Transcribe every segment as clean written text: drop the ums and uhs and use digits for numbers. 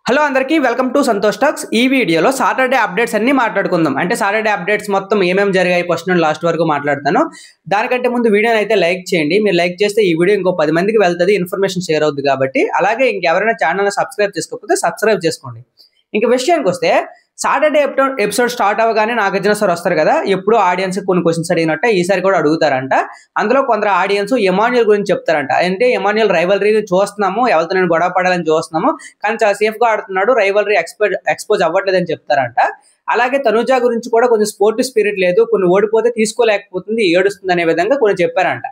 Hello అందరికీ welcome to Santosh talks. ఈ వీడియోలో సాటర్డే అప్డేట్స్ అన్ని మాట్లాడుకుందాం. అంటే సాటర్డే అప్డేట్స్ మొత్తం ఏమేమి జరిగాయి ఫస్ట్ నుండి లాస్ట్ వరకు మాట్లాడతాను. దానికంటే ముందు వీడియోని అయితే లైక్ చేయండి. మీరు లైక్ చేస్తే ఈ వీడియో ఇంకో 10 మందికి వెళ్తుంది, ఇన్ఫర్మేషన్ షేర్ అవుతుంది కాబట్టి. అలాగే ఇంకెవరైనా ఛానల్ని సబ్స్క్రైబ్ చేసుకోకపోతే సబ్స్క్రైబ్ చేసుకోండి. ఇంక విషయానికి వస్తే సాటర్డే ఎపిసోడ్ స్టార్ట్ అవ్వగానే నాగార్జున సార్ వస్తారు కదా, ఎప్పుడు ఆడియన్స్ కొన్ని క్వశ్చన్స్ అడిగినట్టే ఈసారి కూడా అడుగుతారంట. అందులో కొందరు ఆడియన్స్ ఎమాన్యుయల్ గురించి చెప్తారంట. అంటే ఎమాన్యుయల్ రైవల్రీ చూస్తున్నాము, ఎవరితో నేను గొడవ పడాలని చూస్తున్నాము, కానీ చాలా సేఫ్ గా ఆడుతున్నాడు, రైవల్రీ ఎక్స్పోజ్ అవ్వట్లేదని చెప్తారంట. అలాగే తనుజ గురించి కూడా కొంచెం స్పోర్టివ్ స్పిరిట్ లేదు, కొన్ని ఓడిపోతే తీసుకోలేకపోతుంది, ఏడుస్తుంది అనే విధంగా కొన్ని చెప్పారంట.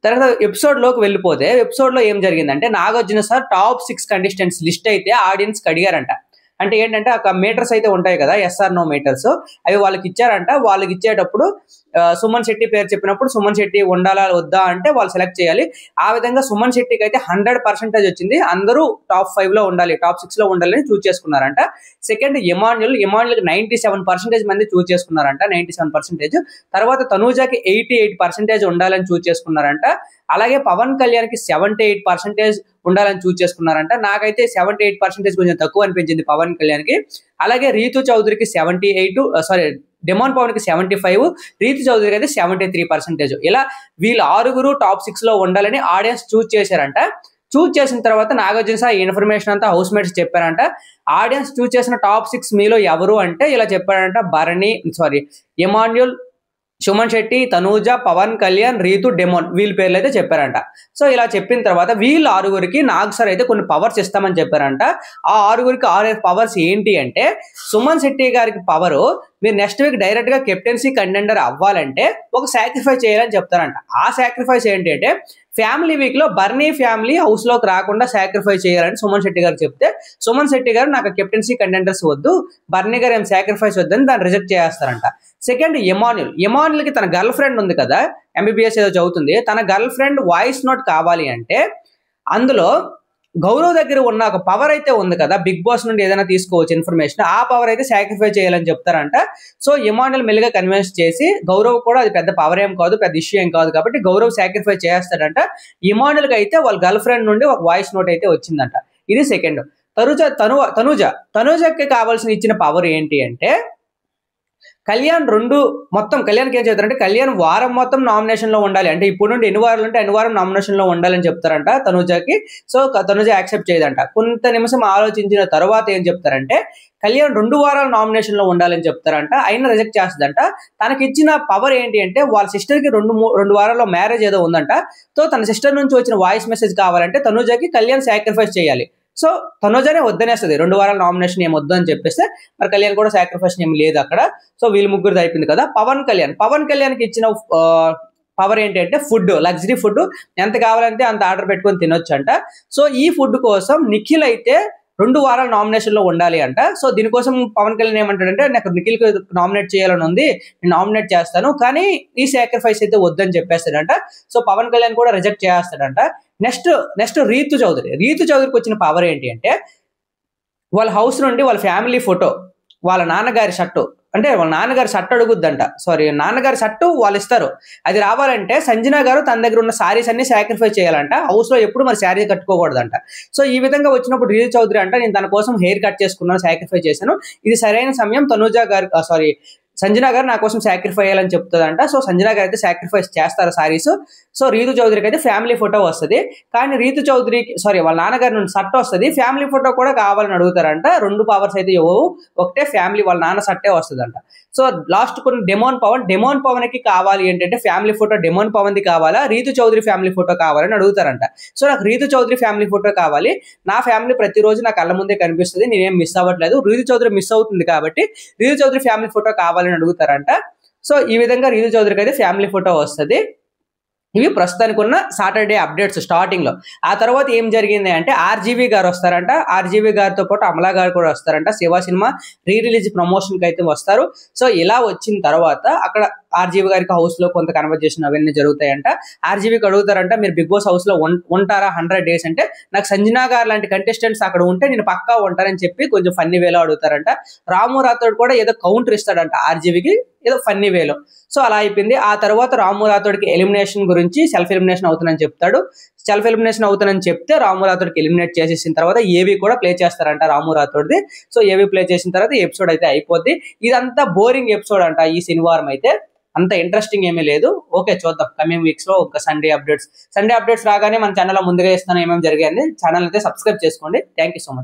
తర్వాత ఎపిసోడ్ లోకి వెళ్ళిపోతే ఎపిసోడ్ లో ఏం జరిగిందంటే Nagarjuna sir top 6 contestants list అయితే ఆడియన్స్ అడిగారంట. అంటే ఏంటంటే ఒక మీటర్స్ అయితే ఉంటాయి కదా, ఎస్ఆర్ నో మీటర్స్, అవి వాళ్ళకి ఇచ్చారంట. వాళ్ళకి ఇచ్చేటప్పుడు సుమన్ శెట్టి పేరు చెప్పినప్పుడు సుమన్ శెట్టి ఉండాలా వద్దా అంటే వాళ్ళు సెలెక్ట్ చేయాలి. ఆ విధంగా సుమన్ శెట్టికి అయితే 100% వచ్చింది. అందరూ టాప్ 5 లో ఉండాలి, టాప్ 6 లో ఉండాలని చూస్ చేసుకున్నారంట. సెకండ్ ఎమాన్యుయల్ 97% మంది చూస్ చేసుకున్నారంట, 97%. తర్వాత తనూజాకి 88% ఉండాలని చూస్ చేసుకున్నారంట. అలాగే పవన్ కళ్యాణ్ కి 78% ఉండాలని చూస్ చేసుకున్నారంట. నాకైతే 78% కొంచెం తక్కువ అనిపించింది పవన్ కళ్యాణ్ కి. అలాగే రీతు చౌదరికి 78, డెమోన్ పవన్ కి 75, రీతు చౌదరికి అయితే 73%. ఇలా వీళ్ళు 6 టాప్ 6 లో ఉండాలని ఆడియన్స్ చూస్ చేశారంట. చూస్ చేసిన తర్వాత నాగార్జున సార్ ఇన్ఫర్మేషన్ అంతా హౌస్ మేట్స్ చెప్పారంట. ఆడియన్స్ చూస్ చేసిన టాప్ 6 మీలో ఎవరు అంటే ఇలా చెప్పారంట: ఎమాన్యుయల్, సుమన్ శెట్టి, తనూజ, పవన్ కళ్యాణ్, రీతు, డెమోన్, వీళ్ళ పేర్లు అయితే చెప్పారంట. సో ఇలా చెప్పిన తర్వాత వీళ్ళు 6 నాగ్ సార్ అయితే కొన్ని పవర్స్ ఇస్తామని చెప్పారంట. ఆ 6 పవర్స్ ఏంటి అంటే, సుమన్ శెట్టి గారికి పవరు, మీరు నెక్స్ట్ వీక్ డైరెక్ట్ గా కెప్టెన్సీ కంటెండర్ అవ్వాలంటే ఒక సాక్రిఫైస్ చేయాలని చెప్తారంట. ఆ సాక్రిఫైస్ ఏంటి అంటే, ఫ్యామిలీ వీక్ లో బర్నీ ఫ్యామిలీ హౌస్ లోకి రాకుండా సాక్రిఫైస్ చేయాలని సుమన్ శెట్టి గారు చెప్తే, సుమన్ శెట్టి గారు నాకు కెప్టెన్సీ కంటెండర్స్ వద్దు, బర్నీ గారు ఏం సాక్రిఫైస్ వద్దని దాన్ని రిజెక్ట్ చేస్తారంట. సెకండ్ ఎమాన్యుల్ కి తన గర్ల్ ఫ్రెండ్ ఉంది కదా, ఎంబీబీఎస్ ఏదో చదువుతుంది, తన గర్ల్ ఫ్రెండ్ వాయిస్ నోట్ కావాలి అంటే అందులో గౌరవ్ దగ్గర ఉన్న ఒక పవర్ అయితే ఉంది కదా, బిగ్ బాస్ నుండి ఏదైనా తీసుకోవచ్చు ఇన్ఫర్మేషన్, ఆ పవర్ అయితే సాక్రిఫై చేయాలని చెప్తారంట. సో ఎమాన్యుల్ మెల్లిగా కన్విన్స్ చేసి, గౌరవ్ కూడా అది పెద్ద పవర్ ఏం కాదు, పెద్ద ఇష్యూ ఏం కాదు కాబట్టి గౌరవ్ సాక్రిఫై చేస్తాడంట. ఎమాన్యుల్కి అయితే వాళ్ళ గర్ల్ ఫ్రెండ్ నుండి ఒక వాయిస్ నోట్ అయితే వచ్చిందంట. ఇది సెకండ్. తనుజకి కావాల్సిన ఇచ్చిన పవర్ ఏంటి అంటే, కళ్యాణ్కి ఏం చెప్తారంటే, కళ్యాణ్ వారం మొత్తం నామినేషన్ లో ఉండాలి. అంటే ఇప్పుడు నుండి ఎన్ని వారాలు ఉంటే అన్ని వారం నామినేషన్ లో ఉండాలని చెప్తారంట తనుజకి. సో తనుజ యాక్సెప్ట్ చేయదంట. కొంత నిమిషం ఆలోచించిన తర్వాత ఏం చెప్తారంటే, కళ్యాణ్ 2 వారాలు నామినేషన్ లో ఉండాలని చెప్తారంట. అయినా రిజెక్ట్ చేస్తుందంట. తనకి ఇచ్చిన పవర్ ఏంటి అంటే, వాళ్ళ సిస్టర్ కి 2 వారాల్లో మ్యారేజ్ ఏదో ఉందంట. సో తన సిస్టర్ నుంచి వచ్చిన వాయిస్ మెసేజ్ కావాలంటే తనుజకి కళ్యాణ్ సాక్రిఫైస్ చేయాలి. సో తనుజనే వద్దనేస్తుంది, 2 వారాల నామినేషన్ ఏం వద్దు అని చెప్పేస్తే, మరి కళ్యాణ్ కూడా సాక్రిఫైస్ ఏం లేదు అక్కడ. సో వీళ్ళు ముగ్గురు అయిపోయింది కదా. పవన్ కళ్యాణ్కి ఇచ్చిన పవర్ ఏంటంటే, ఫుడ్, లగ్జరీ ఫుడ్ ఎంత కావాలంటే అంత ఆర్డర్ పెట్టుకొని తినొచ్చు అంట. సో ఈ ఫుడ్ కోసం నిఖిల్ అయితే 2 వారాల నామినేషన్ లో ఉండాలి అంట. సో దీనికోసం పవన్ కళ్యాణ్ ఏమంటాడంటే, నాకు నిఖిల్ నామినేట్ చేయాలని ఉంది, నేను నామినేట్ చేస్తాను, కానీ ఈ సాక్రిఫైస్ అయితే వద్దని చెప్పేస్తాడంట. సో పవన్ కళ్యాణ్ కూడా రిజెక్ట్ చేస్తాడంట. నెక్స్ట్ రీతు చౌదరికి వచ్చిన పవర్ ఏంటి అంటే, వాళ్ళ హౌస్ నుండి వాళ్ళ ఫ్యామిలీ ఫోటో, వాళ్ళ నాన్నగారి షర్టు, అంటే వాళ్ళ నాన్నగారి షర్ట్ అడుగుద్దంట, నాన్నగారి షర్టు వాళ్ళు ఇస్తారు. అది రావాలంటే సంజన గారు తన దగ్గర ఉన్న శారీస్ అన్ని సాక్రిఫైస్ చేయాలంట. హౌస్ లో ఎప్పుడు మరి శారీ కట్టుకోకూడదంట. సో ఈ విధంగా వచ్చినప్పుడు రీతు చౌదరి అంట, నేను తన కోసం హెయిర్ కట్ చేసుకున్నాను, సాక్రిఫైస్ చేశాను, ఇది సరైన సమయం, సంజన గారు నా కోసం సాక్రిఫై చేయాలని చెప్తుందంట. సో సంజన గారు అయితే సాక్రిఫైస్ చేస్తారు సారీస్. సో రీతు చౌదరికి అయితే ఫ్యామిలీ ఫోటో వస్తుంది, కానీ రీతు చౌదరికి వాళ్ళ నాన్నగారి నుండి షర్ట్ వస్తుంది, ఫ్యామిలీ ఫోటో కూడా కావాలని అడుగుతారంట. 2 పవర్స్ అయితే ఇవ్వవు, ఒకటే ఫ్యామిలీ వాళ్ళ నాన్న షర్టే వస్తుందంట. సో లాస్ట్ కొన్ని డెమోన్ పవన్ కి కావాలి ఏంటంటే, ఫ్యామిలీ ఫోటో డెమోన్ పవన్ ది కావాలా, రీతు చౌదరి ఫ్యామిలీ ఫోటో కావాలని అడుగుతారంట. సో నాకు రీతు చౌదరి ఫ్యామిలీ ఫోటో కావాలి, నా ఫ్యామిలీ ప్రతిరోజు నా కళ్ళ ముందే కనిపిస్తుంది, నేనేం మిస్ అవ్వట్లేదు, రీతు చౌదరి మిస్ అవుతుంది కాబట్టి రీతు చౌదరి ఫ్యామిలీ ఫోటో కావాలని అడుగుతారంట. సో ఈ విధంగా రీతు చౌదరికి అయితే ఫ్యామిలీ ఫోటో వస్తుంది. ఇవి ప్రస్తుతానికి ఉన్న సాటర్డే అప్డేట్స్ స్టార్టింగ్ లో. ఆ తర్వాత ఏం జరిగింది అంటే, ఆర్జీవీ గారు వస్తారంట. ఆర్జీవీ గారితో పాటు అమలా గారు కూడా వస్తారంట. శివ సినిమా రిలీజ్ ప్రమోషన్ కి అయితే వస్తారు. సో ఇలా వచ్చిన తర్వాత అక్కడ ఆర్జీవీ గారికి హౌస్ లో కొంత కన్వర్జేషన్ అవన్నీ జరుగుతాయంట. ఆర్జీవీకి అడుగుతారంట, మీరు బిగ్ బాస్ హౌస్ లో ఉంటారా 100 days అంటే, నాకు సంజనా గారు లాంటి కంటెస్టెంట్స్ అక్కడ ఉంటే నేను పక్కా ఉంటారని చెప్పి కొంచెం ఫన్నీ వేలో అడుగుతారంట. రాము రాథోడ్ కూడా ఏదో కౌంటర్ ఇస్తాడంట ఆర్జీవీకి, ఏదో ఫన్నీ వేలో. సో అలా అయిపోయింది. ఆ తర్వాత రాము రాథోడ్కి ఎలిమినేషన్ గురించి, సెల్ఫ్ ఎలిమినేషన్ అవుతుందని చెప్తాడు. సెల్ఫ్ ఎలిమినేషన్ అవుతానని చెప్తే రాము రాథోడ్కి ఎలిమినేట్ చేసేసిన తర్వాత ఏవి కూడా ప్లే చేస్తారంట రాము రాథోడ్ది. సో ఏవి ప్లే చేసిన తర్వాత ఈ ఎపిసోడ్ అయితే అయిపోద్ది. ఇదంతా బోరింగ్ ఎపిసోడ్ అంట ఈ శనివారం అయితే, అంత ఇంట్రెస్టింగ్ ఏమీ లేదు. ఓకే, చూద్దాం కమింగ్ వీక్స్ లో ఒక సండే అప్డేట్స్ రాగానే మన ఛానల్లో ముందుగా ఇస్తాను ఏమేమి జరిగాయని. ఛానల్ అయితే సబ్స్క్రైబ్ చేసుకోండి. Thank you so much.